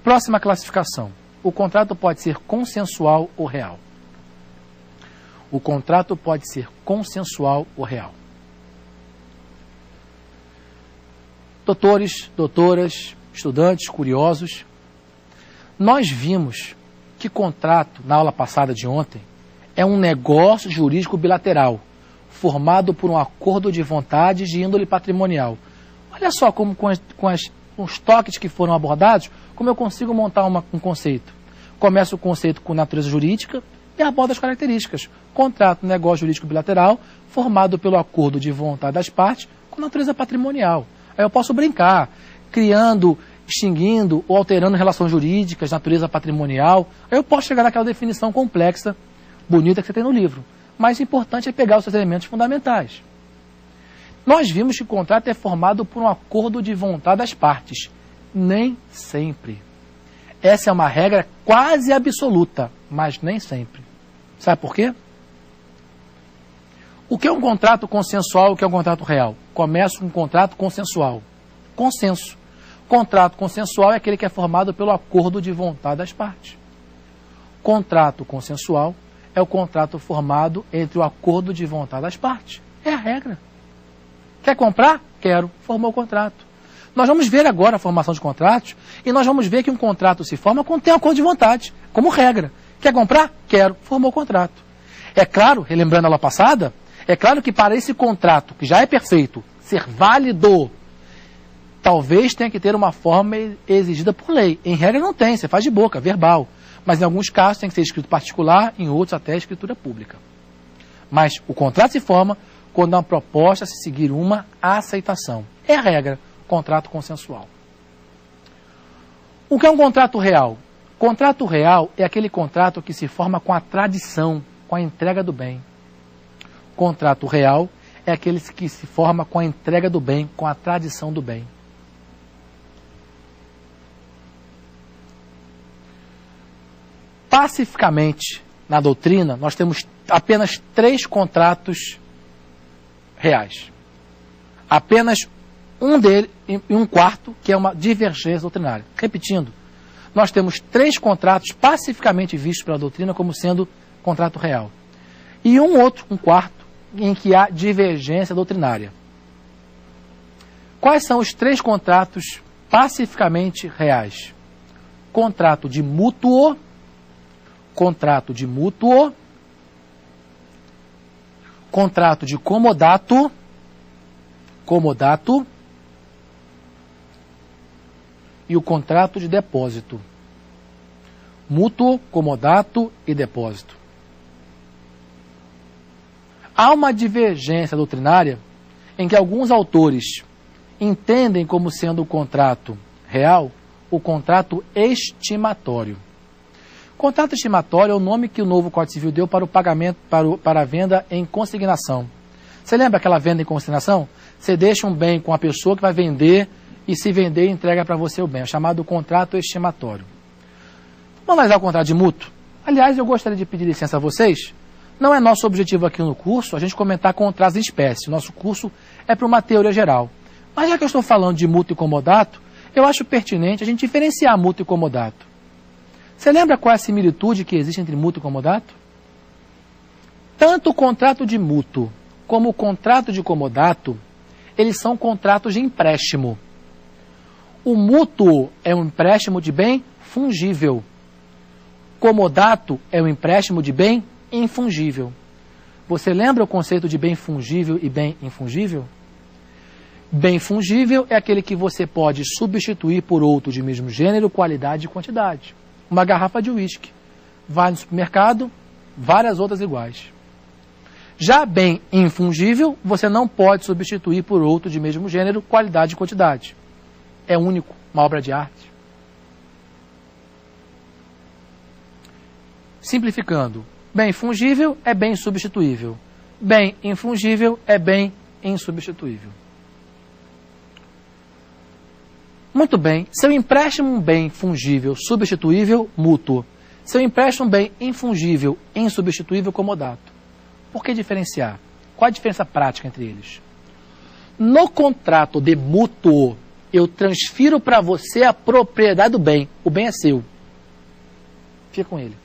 Próxima classificação. O contrato pode ser consensual ou real. O contrato pode ser consensual ou real. Doutores, doutoras, estudantes, curiosos, nós vimos que contrato, na aula passada de ontem, é um negócio jurídico bilateral, formado por um acordo de vontades de índole patrimonial. Olha só como com os toques que foram abordados, como eu consigo montar um conceito. Começa o conceito com natureza jurídica e aborda as características. Contrato, negócio jurídico bilateral, formado pelo acordo de vontade das partes com natureza patrimonial. Aí eu posso brincar, criando, extinguindo ou alterando relações jurídicas, natureza patrimonial. Aí eu posso chegar naquela definição complexa, bonita que você tem no livro. Mas o importante é pegar os seus elementos fundamentais. Nós vimos que o contrato é formado por um acordo de vontade das partes. Nem sempre. Essa é uma regra quase absoluta, mas nem sempre. Sabe por quê? O que é um contrato consensual e o que é um contrato real? Começa com um contrato consensual. Consenso. Contrato consensual é aquele que é formado pelo acordo de vontade das partes. Contrato consensual é o contrato formado entre o acordo de vontade das partes. É a regra. Quer comprar? Quero. Formou o contrato. Nós vamos ver agora a formação de contratos e nós vamos ver que um contrato se forma quando tem um acordo de vontade, como regra. Quer comprar? Quero. Formou o contrato. É claro, relembrando a aula passada, é claro que para esse contrato, que já é perfeito, ser válido, talvez tenha que ter uma forma exigida por lei. Em regra não tem, você faz de boca, verbal. Mas em alguns casos tem que ser escrito particular, em outros até escritura pública. Mas o contrato se forma quando há uma proposta a se seguir uma aceitação. É a regra, contrato consensual. O que é um contrato real? Contrato real é aquele contrato que se forma com a tradição, com a entrega do bem. Contrato real é aquele que se forma com a entrega do bem, com a tradição do bem. Pacificamente, na doutrina, nós temos apenas 3 contratos reais. Apenas um deles e um quarto, que é uma divergência doutrinária. Repetindo, nós temos 3 contratos pacificamente vistos pela doutrina como sendo contrato real. E um outro, um quarto, em que há divergência doutrinária. Quais são os 3 contratos pacificamente reais? Contrato de mútuo, contrato de mútuo, contrato de comodato, comodato e o contrato de depósito. Mútuo, comodato e depósito. Há uma divergência doutrinária em que alguns autores entendem como sendo o contrato real o contrato estimatório. Contrato estimatório é o nome que o novo Código Civil deu para o pagamento, para a venda em consignação. Você lembra aquela venda em consignação? Você deixa um bem com a pessoa que vai vender e se vender entrega para você o bem. É chamado contrato estimatório. Vamos analisar o contrato de mútuo? Aliás, eu gostaria de pedir licença a vocês. Não é nosso objetivo aqui no curso a gente comentar contratos em espécie. Nosso curso é para uma teoria geral. Mas já que eu estou falando de mútuo e comodato, eu acho pertinente a gente diferenciar mútuo e comodato. Você lembra qual é a similitude que existe entre mútuo e comodato? Tanto o contrato de mútuo como o contrato de comodato, eles são contratos de empréstimo. O mútuo é um empréstimo de bem fungível. Comodato é um empréstimo de bem infungível. Você lembra o conceito de bem fungível e bem infungível? Bem fungível é aquele que você pode substituir por outro de mesmo gênero, qualidade e quantidade. Uma garrafa de uísque. Vai no supermercado, várias outras iguais. Já bem infungível, você não pode substituir por outro de mesmo gênero, qualidade e quantidade. É único, uma obra de arte. Simplificando, bem fungível é bem substituível. Bem infungível é bem insubstituível. Muito bem, se eu empresto um bem fungível, substituível, mútuo. Se eu empresto um bem infungível, insubstituível, comodato. Por que diferenciar? Qual a diferença prática entre eles? No contrato de mútuo, Eu transfiro para você a propriedade do bem. O bem é seu. Fica com ele.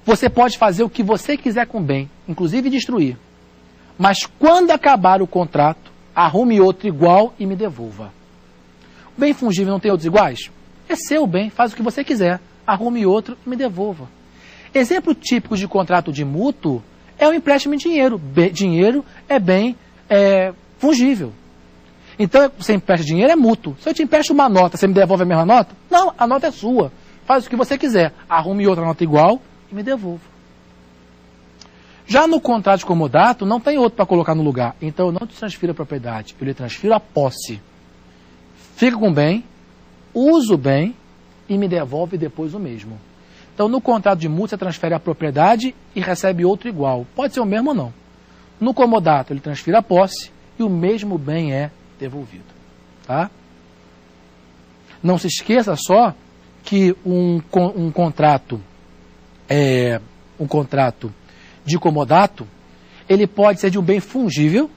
Você pode fazer o que você quiser com o bem, inclusive destruir. Mas quando acabar o contrato, arrume outro igual e me devolva. O bem fungível não tem outros iguais? É seu bem, faz o que você quiser. Arrume outro e me devolva. Exemplo típico de contrato de mútuo é o empréstimo em dinheiro. Dinheiro é bem fungível. Então, você empresta dinheiro, é mútuo. Se eu te empresto uma nota, você me devolve a mesma nota? Não, a nota é sua. Faz o que você quiser. Arrume outra nota igual e me devolva. Já no contrato de comodato, não tem outro para colocar no lugar. Então, eu não te transfiro a propriedade, eu lhe transfiro a posse. Fica com o bem, usa o bem e me devolve depois o mesmo. Então, no contrato de mútuo, você transfere a propriedade e recebe outro igual. Pode ser o mesmo ou não. No comodato, ele transfere a posse e o mesmo bem é devolvido. Tá? Não se esqueça só que um contrato de comodato, ele pode ser de um bem fungível,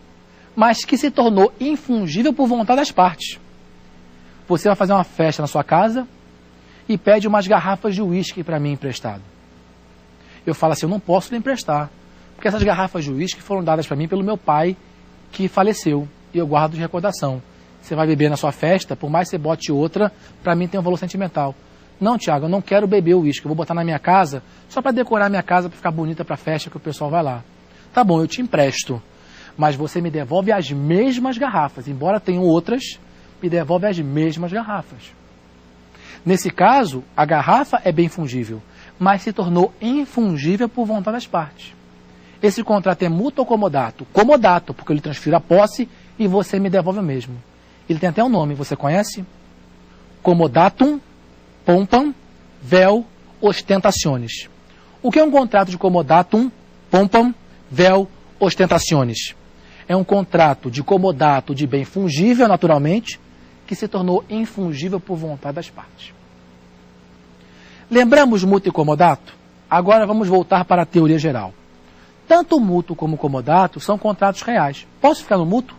mas que se tornou infungível por vontade das partes. Você vai fazer uma festa na sua casa e pede umas garrafas de uísque para mim emprestado. Eu falo assim, eu não posso lhe emprestar, porque essas garrafas de uísque foram dadas para mim pelo meu pai, que faleceu, e eu guardo de recordação. Você vai beber na sua festa, por mais que você bote outra, para mim tem um valor sentimental. Não, Tiago, eu não quero beber o uísque, eu vou botar na minha casa, só para decorar minha casa, para ficar bonita para a festa que o pessoal vai lá. Tá bom, eu te empresto, mas você me devolve as mesmas garrafas, embora tenham outras, me devolve as mesmas garrafas. Nesse caso, a garrafa é bem fungível, mas se tornou infungível por vontade das partes. Esse contrato é mútuo ou comodato? Comodato, porque eu lhe transfiro a posse e você me devolve o mesmo. Ele tem até um nome, você conhece? Comodatum pompam vel ostentationes. O que é um contrato de comodatum pompam vel ostentationes? É um contrato de comodato de bem fungível, naturalmente, que se tornou infungível por vontade das partes. Lembramos mútuo e comodato? Agora vamos voltar para a teoria geral. Tanto o mútuo como o comodato são contratos reais. Posso ficar no mútuo?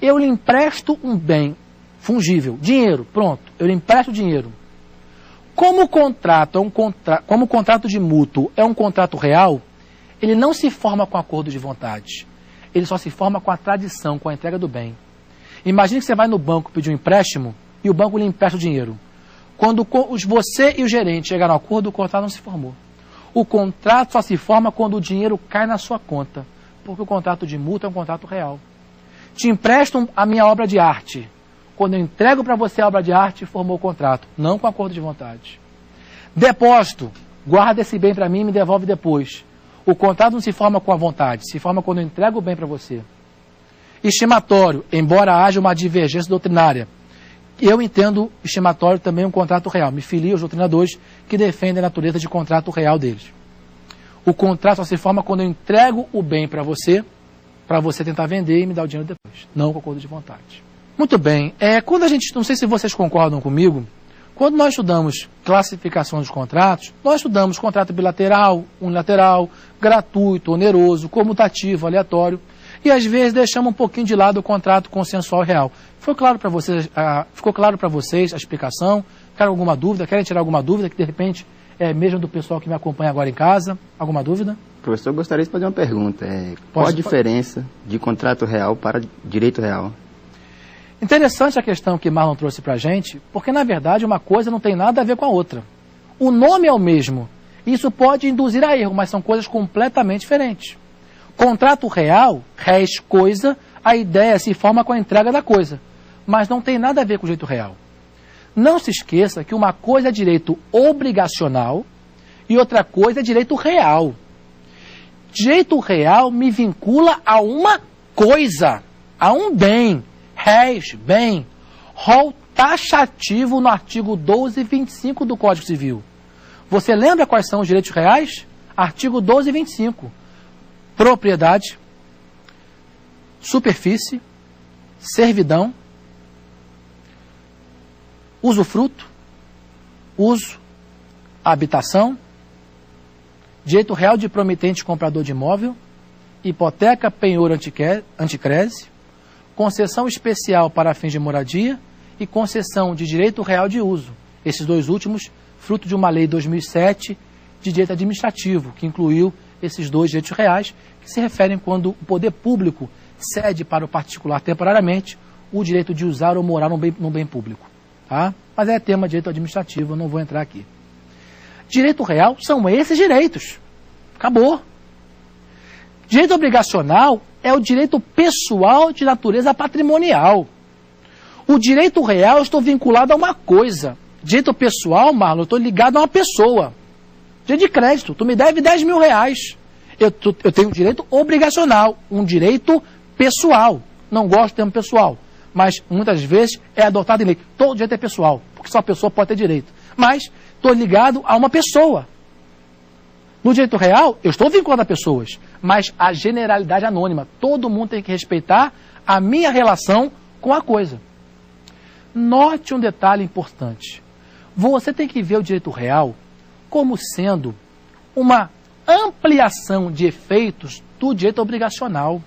Eu lhe empresto um bem fungível, dinheiro, pronto, eu lhe empresto dinheiro. Como o contrato de mútuo é um contrato real, ele não se forma com acordo de vontade. Ele só se forma com a tradição, com a entrega do bem. Imagine que você vai no banco pedir um empréstimo e o banco lhe empresta o dinheiro. Quando você e o gerente chegaram ao acordo, o contrato não se formou. O contrato só se forma quando o dinheiro cai na sua conta, porque o contrato de mútuo é um contrato real. Te empresto a minha obra de arte. Quando eu entrego para você a obra de arte, formou o contrato, não com acordo de vontade. Depósito, guarda esse bem para mim e me devolve depois. O contrato não se forma com a vontade, se forma quando eu entrego o bem para você. Estimatório, embora haja uma divergência doutrinária, eu entendo estimatório também um contrato real. Me filio aos doutrinadores que defendem a natureza de contrato real deles. O contrato só se forma quando eu entrego o bem para você tentar vender e me dar o dinheiro depois, não com acordo de vontade. Muito bem, quando a gente, não sei se vocês concordam comigo, quando nós estudamos classificação dos contratos, nós estudamos contrato bilateral, unilateral, gratuito, oneroso, comutativo, aleatório, e às vezes deixamos um pouquinho de lado o contrato consensual real. Ficou claro para vocês a explicação? Querem alguma dúvida? Querem tirar alguma dúvida que de repente mesmo do pessoal que me acompanha agora em casa? Alguma dúvida? Professor, eu gostaria de fazer uma pergunta. Qual a diferença de contrato real para direito real? Interessante a questão que Marlon trouxe para a gente, porque na verdade uma coisa não tem nada a ver com a outra. O nome é o mesmo. Isso pode induzir a erro, mas são coisas completamente diferentes. Contrato real, res coisa, a ideia se forma com a entrega da coisa, mas não tem nada a ver com o direito real. Não se esqueça que uma coisa é direito obrigacional e outra coisa é direito real. Direito real me vincula a uma coisa, a um bem, res, bem, rol taxativo no artigo 12 e 25 do Código Civil. Você lembra quais são os direitos reais? Artigo 12 e 25. Propriedade, superfície, servidão, usufruto, uso, habitação, direito real de promitente comprador de imóvel, hipoteca, penhor, anticrese, concessão especial para fins de moradia e concessão de direito real de uso. Esses dois últimos, fruto de uma lei de 2007 de direito administrativo, que incluiu esses dois direitos reais, que se referem quando o poder público cede para o particular temporariamente o direito de usar ou morar num bem público. Tá? Mas é tema de direito administrativo, eu não vou entrar aqui. Direito real são esses direitos. Acabou. Direito obrigacional é o direito pessoal de natureza patrimonial. O direito real eu estou vinculado a uma coisa. Direito pessoal, Marlon, eu estou ligado a uma pessoa. Direito de crédito, tu me deve 10 mil reais. Eu tenho um direito obrigacional, um direito pessoal. Não gosto do termo pessoal, mas muitas vezes é adotado em lei. Todo direito é pessoal, porque só a pessoa pode ter direito. Mas estou ligado a uma pessoa. No direito real, eu estou vinculado a pessoas, mas a generalidade anônima. Todo mundo tem que respeitar a minha relação com a coisa. Note um detalhe importante. Você tem que ver o direito real como sendo uma ampliação de efeitos do direito obrigacional.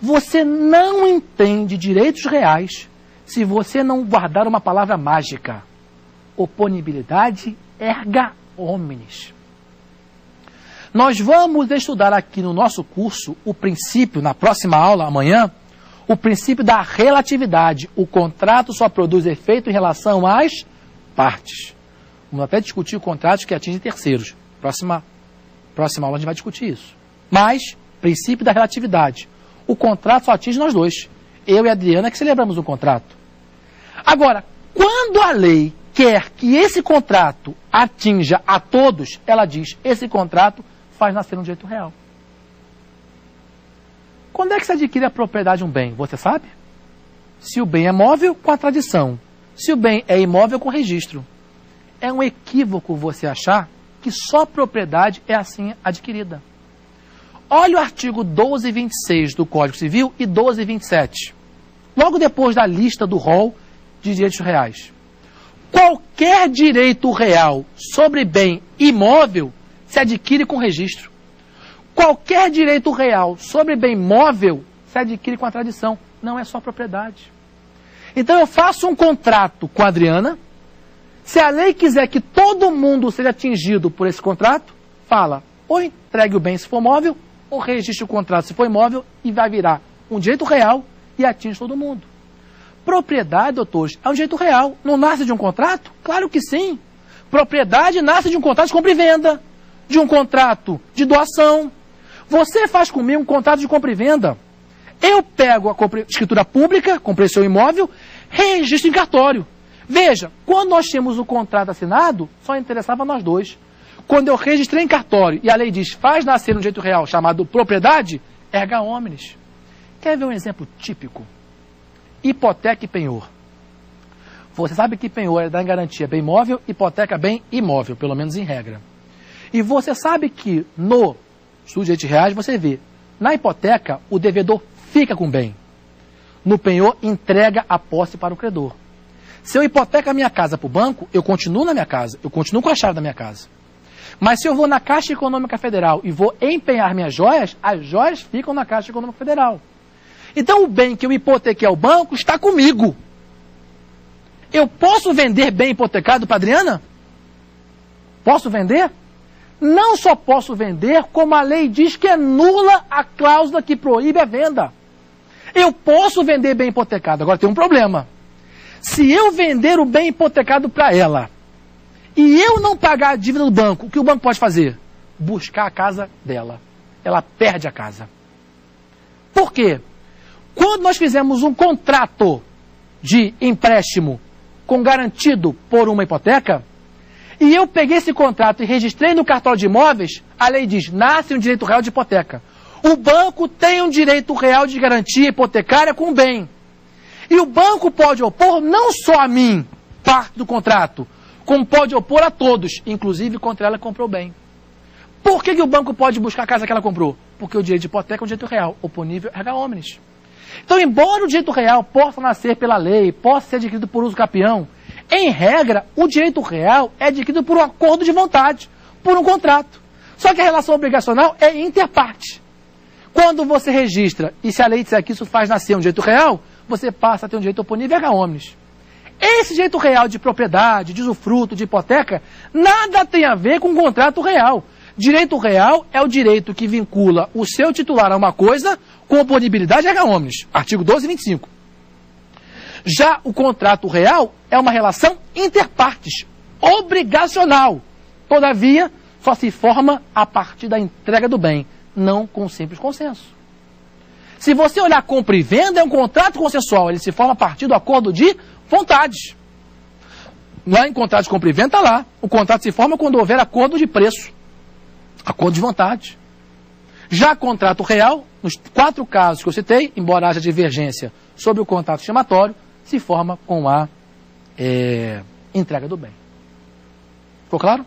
Você não entende direitos reais se você não guardar uma palavra mágica. Oponibilidade erga omnes. Nós vamos estudar aqui no nosso curso o princípio, na próxima aula, amanhã, o princípio da relatividade. O contrato só produz efeito em relação às partes. Vamos até discutir contratos que atingem terceiros. Próxima aula a gente vai discutir isso. Mas, princípio da relatividade. O contrato só atinge nós dois. Eu e a Adriana que celebramos o contrato. Agora, quando a lei quer que esse contrato atinja a todos, ela diz, esse contrato faz nascer um direito real. Quando é que se adquire a propriedade de um bem? Você sabe? Se o bem é móvel, com a tradição. Se o bem é imóvel, com registro. É um equívoco você achar que só propriedade é assim adquirida. Olha o artigo 1226 do Código Civil e 1227. Logo depois da lista do rol de direitos reais. Qualquer direito real sobre bem imóvel se adquire com registro. Qualquer direito real sobre bem móvel se adquire com a tradição. Não é só propriedade. Então eu faço um contrato com a Adriana. Se a lei quiser que todo mundo seja atingido por esse contrato, fala, ou entregue o bem se for móvel, ou registre o contrato se for imóvel e vai virar um direito real e atinge todo mundo. Propriedade, doutores, é um direito real. Não nasce de um contrato? Claro que sim. Propriedade nasce de um contrato de compra e venda, de um contrato de doação. Você faz comigo um contrato de compra e venda. Eu pego a escritura pública, comprei seu imóvel, registro em cartório. Veja, quando nós tínhamos o contrato assinado, só interessava nós dois. Quando eu registrei em cartório e a lei diz, faz nascer um direito real chamado propriedade, erga omnes. Quer ver um exemplo típico? Hipoteca e penhor. Você sabe que penhor é dar em garantia bem móvel, hipoteca bem imóvel, pelo menos em regra. E você sabe que no estudo de direitos reais você vê, na hipoteca o devedor fica com o bem. No penhor entrega a posse para o credor. Se eu hipoteco a minha casa para o banco, eu continuo na minha casa, eu continuo com a chave da minha casa. Mas se eu vou na Caixa Econômica Federal e vou empenhar minhas joias, as joias ficam na Caixa Econômica Federal. Então o bem que eu hipotequei ao banco está comigo. Eu posso vender bem hipotecado para a Adriana? Posso vender? Não só posso vender, como a lei diz que é nula a cláusula que proíbe a venda. Eu posso vender bem hipotecado, agora tem um problema. Se eu vender o bem hipotecado para ela e eu não pagar a dívida do banco, o que o banco pode fazer? Buscar a casa dela. Ela perde a casa. Por quê? Quando nós fizemos um contrato de empréstimo com garantido por uma hipoteca, e eu peguei esse contrato e registrei no cartório de imóveis, a lei diz, nasce um direito real de hipoteca. O banco tem um direito real de garantia hipotecária com o bem. E o banco pode opor não só a mim, parte do contrato, como pode opor a todos, inclusive contra ela que comprou o bem. Por que o banco pode buscar a casa que ela comprou? Porque o direito de hipoteca é um direito real, oponível erga omnes. Então, embora o direito real possa nascer pela lei, possa ser adquirido por uso capião, em regra, o direito real é adquirido por um acordo de vontade, por um contrato. Só que a relação obrigacional é interparte. Quando você registra, e se a lei disser que isso faz nascer um direito real, você passa a ter um direito oponível erga omnes. Esse direito real de propriedade, de usufruto, de hipoteca, nada tem a ver com contrato real. Direito real é o direito que vincula o seu titular a uma coisa com oponibilidade erga omnes. Artigo 12 e 25. Já o contrato real é uma relação interpartes, obrigacional. Todavia, só se forma a partir da entrega do bem, não com simples consenso. Se você olhar compra e venda, é um contrato consensual. Ele se forma a partir do acordo de vontades. Lá em contrato de compra e venda, está lá. O contrato se forma quando houver acordo de preço. Acordo de vontade. Já contrato real, nos 4 casos que eu citei, embora haja divergência sobre o contrato estimatório, se forma com a entrega do bem. Ficou claro?